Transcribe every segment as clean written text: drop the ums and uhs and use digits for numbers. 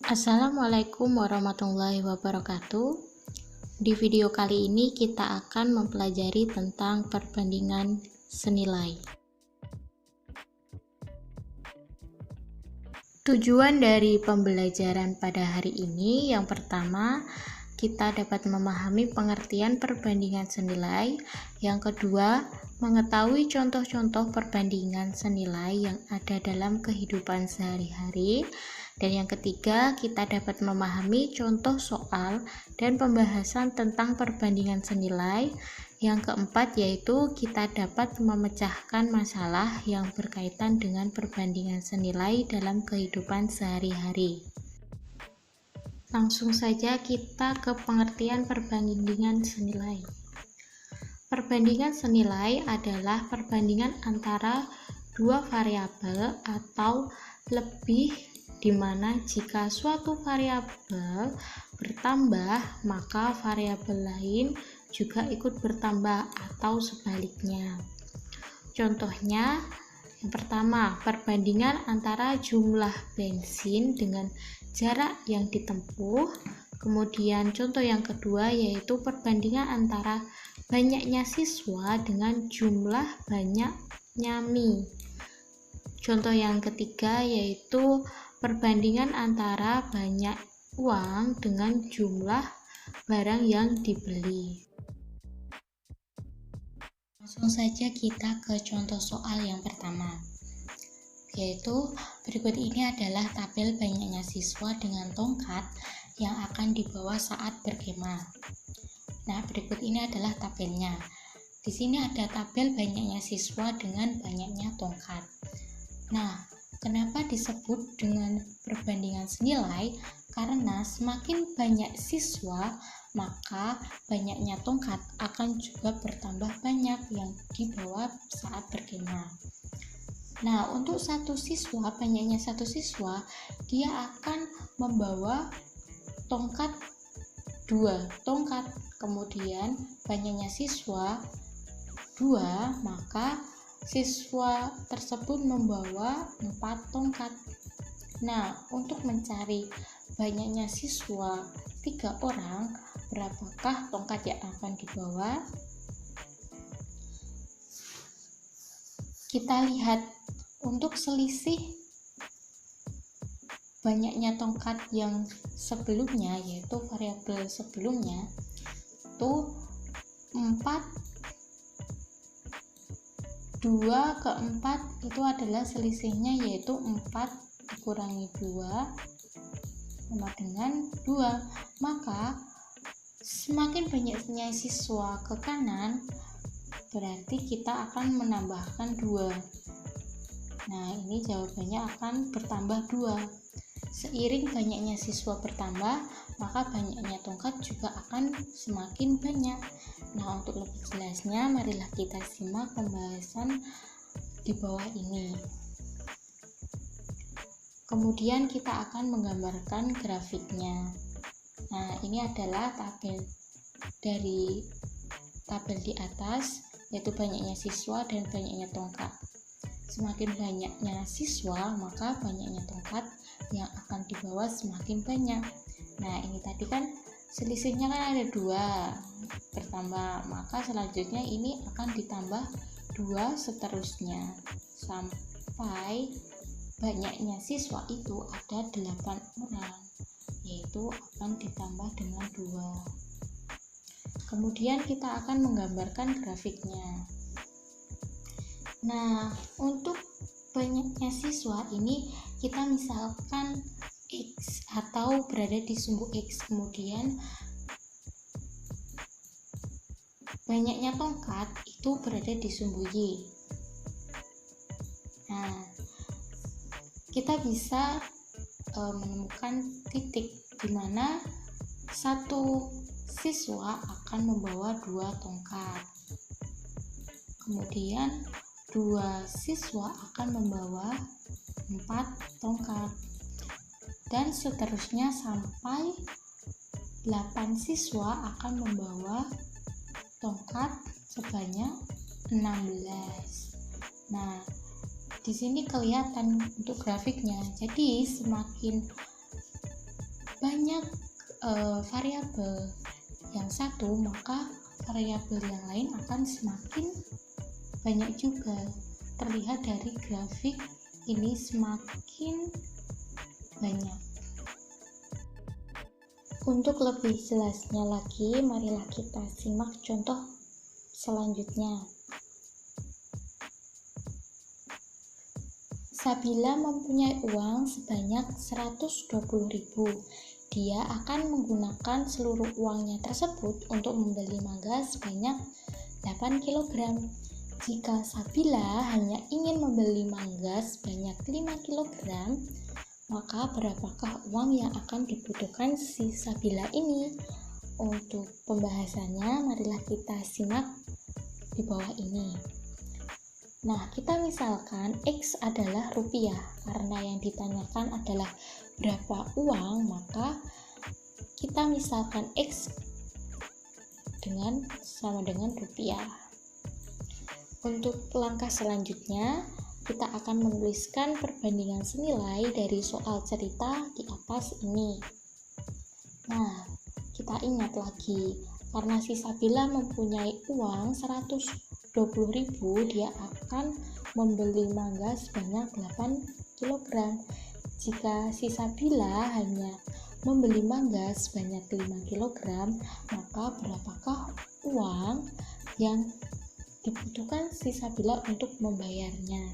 Assalamualaikum warahmatullahi wabarakatuh. Di video kali ini kita akan mempelajari tentang perbandingan senilai. Tujuan dari pembelajaran pada hari ini yang pertama, kita dapat memahami pengertian perbandingan senilai. Yang kedua, mengetahui contoh-contoh perbandingan senilai yang ada dalam kehidupan sehari-hari. Dan yang ketiga, kita dapat memahami contoh soal dan pembahasan tentang perbandingan senilai. Yang keempat, yaitu kita dapat memecahkan masalah yang berkaitan dengan perbandingan senilai dalam kehidupan sehari-hari. Langsung saja kita ke pengertian perbandingan senilai. Perbandingan senilai adalah perbandingan antara dua variabel atau lebih, di mana jika suatu variabel bertambah, maka variabel lain juga ikut bertambah atau sebaliknya. Contohnya, yang pertama, perbandingan antara jumlah bensin dengan jarak yang ditempuh. Kemudian contoh yang kedua yaitu perbandingan antara banyaknya siswa dengan jumlah banyaknya mie. Contoh yang ketiga yaitu perbandingan antara banyak uang dengan jumlah barang yang dibeli. Langsung saja kita ke contoh soal yang pertama, yaitu berikut ini adalah tabel banyaknya siswa dengan tongkat yang akan dibawa saat berkemah. Nah, berikut ini adalah tabelnya. Di sini ada tabel banyaknya siswa dengan banyaknya tongkat. Nah, kenapa disebut dengan perbandingan senilai? Karena semakin banyak siswa, maka banyaknya tongkat akan juga bertambah banyak yang dibawa saat berkemah. Nah, untuk banyaknya satu siswa, dia akan membawa tongkat 2 tongkat. Kemudian banyaknya siswa 2, maka siswa tersebut membawa 4 tongkat. Nah, untuk mencari banyaknya siswa 3 orang, berapakah tongkat yang akan dibawa? Kita lihat untuk selisih banyaknya tongkat yang sebelumnya, yaitu variabel sebelumnya itu 4, 2 ke 4 itu adalah selisihnya, yaitu 4 dikurangi 2 sama dengan 2. Maka semakin banyaknya siswa ke kanan, berarti kita akan menambahkan 2. Nah, ini jawabannya akan bertambah 2. Seiring banyaknya siswa bertambah, maka banyaknya tongkat juga akan semakin banyak. Nah, untuk lebih jelasnya, marilah kita simak pembahasan di bawah ini. Kemudian kita akan menggambarkan grafiknya. Nah, ini adalah tabel dari tabel di atas, yaitu banyaknya siswa dan banyaknya tongkat. Semakin banyaknya siswa, maka banyaknya tongkat yang akan dibawa semakin banyak. Nah, ini tadi kan selisihnya kan ada 2 bertambah, maka selanjutnya ini akan ditambah 2 seterusnya sampai banyaknya siswa itu ada 8 orang, yaitu akan ditambah dengan 2. Kemudian kita akan menggambarkan grafiknya. Nah, untuk banyaknya siswa ini kita misalkan X atau berada di sumbu X, kemudian banyaknya tongkat itu berada di sumbu Y. Nah, kita bisa menemukan titik di mana satu siswa akan membawa 2 tongkat. Kemudian 2 siswa akan membawa 4 tongkat. Dan seterusnya sampai 8 siswa akan membawa tongkat sebanyak 16. Nah, di sini kelihatan untuk grafiknya. Jadi semakin banyak variabel yang satu, maka variabel yang lain akan semakin banyak juga. Terlihat dari grafik ini semakin banyak. Untuk lebih jelasnya lagi, marilah kita simak contoh selanjutnya. Sabila mempunyai uang sebanyak 120.000. Dia akan menggunakan seluruh uangnya tersebut untuk membeli mangga sebanyak 8 kg. Jika Sabila hanya ingin membeli mangga sebanyak 5 kg, maka berapakah uang yang akan dibutuhkan si Sabila ini? Untuk pembahasannya, marilah kita simak di bawah ini. Nah, kita misalkan X adalah rupiah. Karena yang ditanyakan adalah berapa uang, maka kita misalkan X sama dengan rupiah. Untuk langkah selanjutnya, kita akan menuliskan perbandingan senilai dari soal cerita di atas ini. Nah, kita ingat lagi, karena si Sabila mempunyai uang 120.000, dia akan membeli mangga sebanyak 8 kg. Jika si Sabila hanya membeli mangga sebanyak 5 kg, maka berapakah uang yang dibutuhkan si Sabila untuk membayarnya?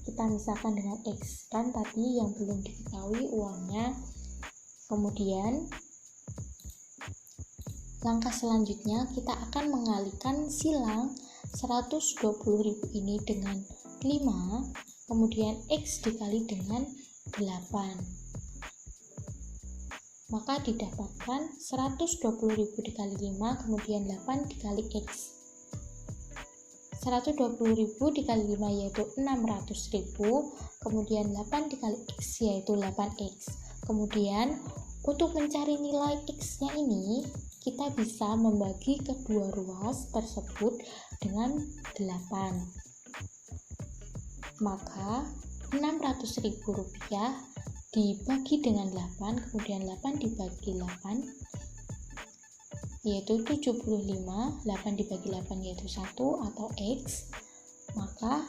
Kita misalkan dengan X, kan tadi yang belum diketahui uangnya. Kemudian langkah selanjutnya kita akan mengalihkan silang 120.000 ini dengan 5, kemudian X dikali dengan 8. Maka didapatkan 120.000 dikali 5, kemudian 8 dikali X. 120.000 dikali 5 yaitu 600.000, kemudian 8 dikali X yaitu 8X. Kemudian untuk mencari nilai X nya ini, kita bisa membagi kedua ruas tersebut dengan 8. Maka 600.000 rupiah dibagi dengan 8, kemudian 8 dibagi 8 yaitu 75, 8 dibagi 8 yaitu 1 atau X, maka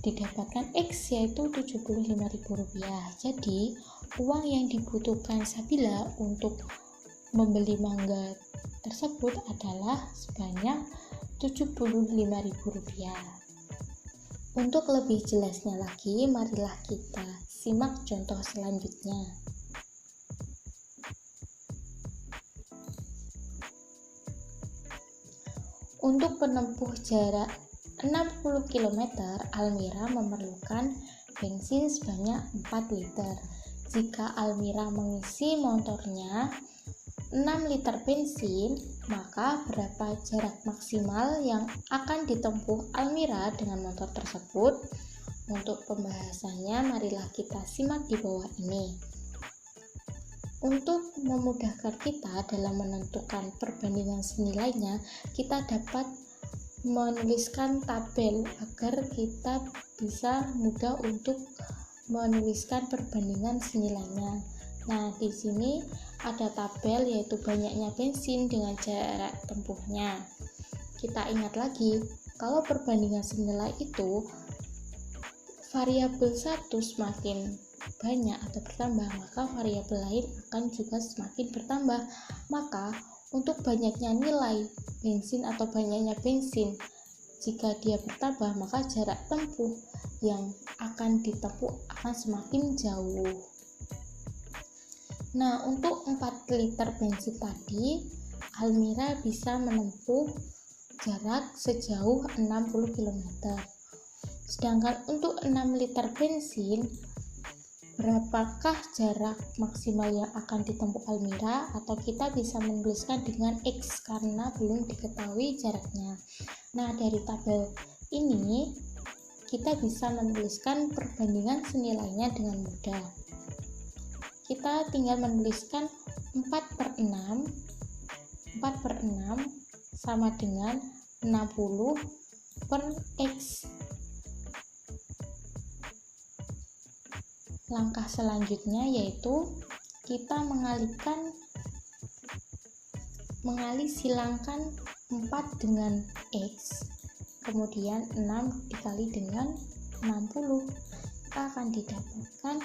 didapatkan X yaitu 75.000 rupiah. Jadi uang yang dibutuhkan Sabila untuk membeli mangga tersebut adalah sebanyak 75.000 rupiah. Untuk lebih jelasnya lagi, marilah kita simak contoh selanjutnya. Untuk menempuh jarak 60 km, Almira memerlukan bensin sebanyak 4 liter. Jika Almira mengisi motornya 6 liter bensin, maka berapa jarak maksimal yang akan ditempuh Almira dengan motor tersebut? Untuk pembahasannya, marilah kita simak di bawah ini. Untuk memudahkan kita dalam menentukan perbandingan senilainya, kita dapat menuliskan tabel agar kita bisa mudah untuk menuliskan perbandingan senilainya. Nah, di sini ada tabel yaitu banyaknya bensin dengan jarak tempuhnya. Kita ingat lagi, kalau perbandingan senilai itu variabel satu semakin banyak atau bertambah, maka variabel lain akan juga semakin bertambah. Maka untuk banyaknya nilai bensin atau banyaknya bensin, jika dia bertambah, maka jarak tempuh yang akan ditempuh akan semakin jauh. Nah, untuk 4 liter bensin tadi, Almira bisa menempuh jarak sejauh 60 km. Sedangkan untuk 6 liter bensin, berapakah jarak maksimal yang akan ditempuh Almira? Atau kita bisa menuliskan dengan X karena belum diketahui jaraknya. Nah, dari tabel ini kita bisa menuliskan perbandingan senilainya dengan mudah. Kita tinggal menuliskan 4/6 sama dengan 60/X. Langkah selanjutnya yaitu kita mengalih silangkan 4 dengan X, kemudian 6 dikali dengan 60, maka akan didapatkan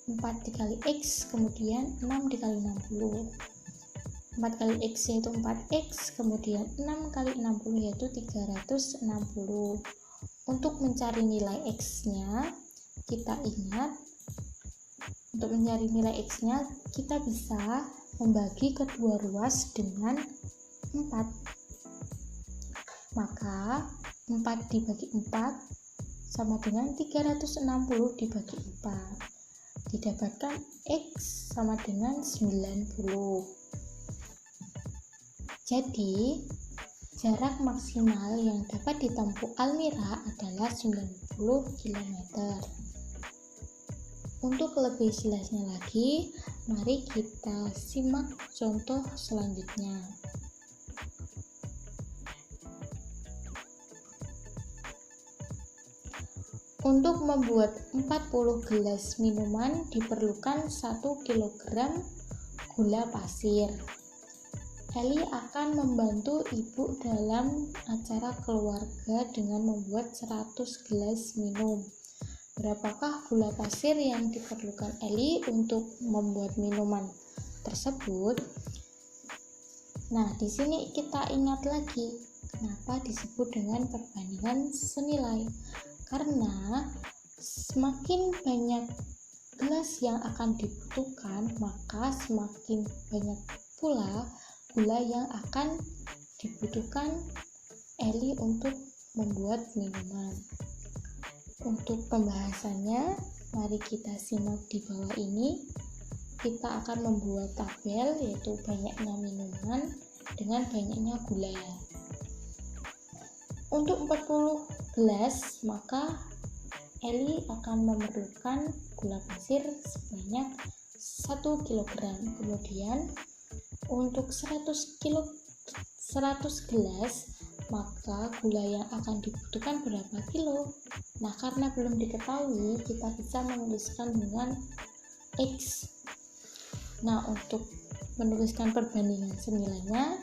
4 dikali X, kemudian 6 dikali 60. 4 kali X yaitu 4X, kemudian 6 kali 60 yaitu 360. Untuk mencari nilai X-nya, kita ingat, untuk mencari nilai X-nya, kita bisa membagi kedua ruas dengan 4. Maka 4 dibagi 4 sama dengan 360 dibagi 4. Didapatkan X sama dengan 90. Jadi, jarak maksimal yang dapat ditempuh Almira adalah 90 km. Untuk lebih jelasnya lagi, mari kita simak contoh selanjutnya. Untuk membuat 40 gelas minuman diperlukan 1 kg gula pasir. Eli akan membantu ibu dalam acara keluarga dengan membuat 100 gelas minum. Berapakah gula pasir yang diperlukan Eli untuk membuat minuman tersebut? Nah, di sini kita ingat lagi kenapa disebut dengan perbandingan senilai. Karena semakin banyak gelas yang akan dibutuhkan, maka semakin banyak pula gula yang akan dibutuhkan Eli untuk membuat minuman. Untuk pembahasannya, mari kita simak di bawah ini. Kita akan membuat tabel, yaitu banyaknya minuman dengan banyaknya gula. Untuk 40 gelas, maka Eli akan memerlukan gula pasir sebanyak 1 kg. Kemudian untuk 100 gelas, maka gula yang akan dibutuhkan berapa kilo? Nah, karena belum diketahui, kita bisa menuliskan dengan X. Nah, untuk menuliskan perbandingan senilainya,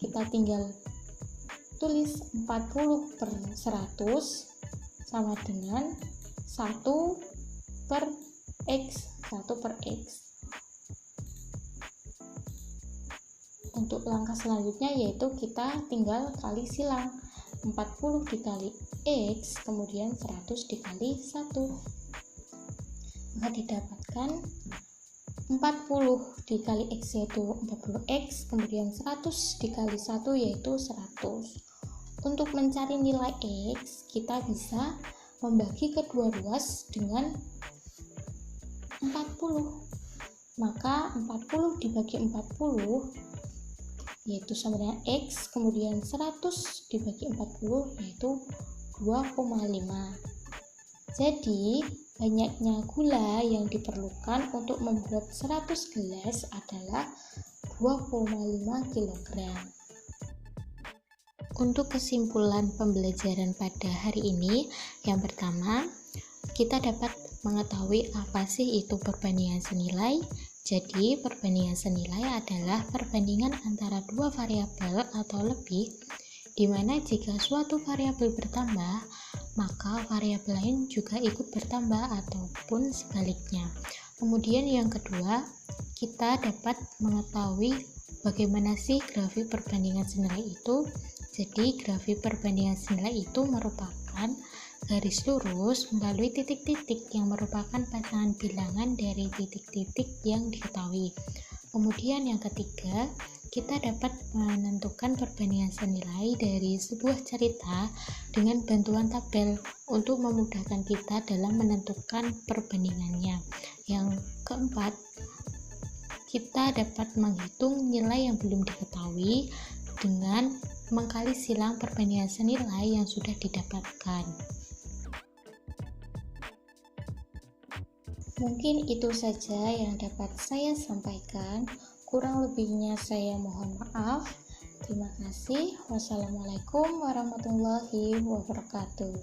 kita tinggal tulis 40 per 100 sama dengan 1 per X, 1 per X. Untuk langkah selanjutnya yaitu kita tinggal kali silang 40 dikali X, kemudian 100 dikali 1, maka didapatkan 40 dikali X yaitu 40X, kemudian 100 dikali 1 yaitu 100. Untuk mencari nilai X, kita bisa membagi kedua ruas dengan 40, maka 40 dibagi 40 yaitu sama dengan X, kemudian 100 dibagi 40 yaitu 2,5. Jadi banyaknya gula yang diperlukan untuk membuat 100 gelas adalah 2,5 kg. Untuk kesimpulan pembelajaran pada hari ini, yang pertama, kita dapat mengetahui apa sih itu perbandingan senilai. Jadi, perbandingan senilai adalah perbandingan antara dua variabel atau lebih, di mana jika suatu variabel bertambah, maka variabel lain juga ikut bertambah ataupun sebaliknya. Kemudian yang kedua, kita dapat mengetahui bagaimana sih grafik perbandingan senilai itu. Jadi, grafik perbandingan senilai itu merupakan garis lurus melalui titik-titik yang merupakan pasangan bilangan dari titik-titik yang diketahui. Kemudian yang ketiga, kita dapat menentukan perbandingan senilai dari sebuah cerita dengan bantuan tabel untuk memudahkan kita dalam menentukan perbandingannya. Yang keempat, kita dapat menghitung nilai yang belum diketahui dengan mengkali silang perbandingan senilai yang sudah didapatkan. Mungkin itu saja yang dapat saya sampaikan. Kurang lebihnya saya mohon maaf. Terima kasih. Wassalamualaikum warahmatullahi wabarakatuh.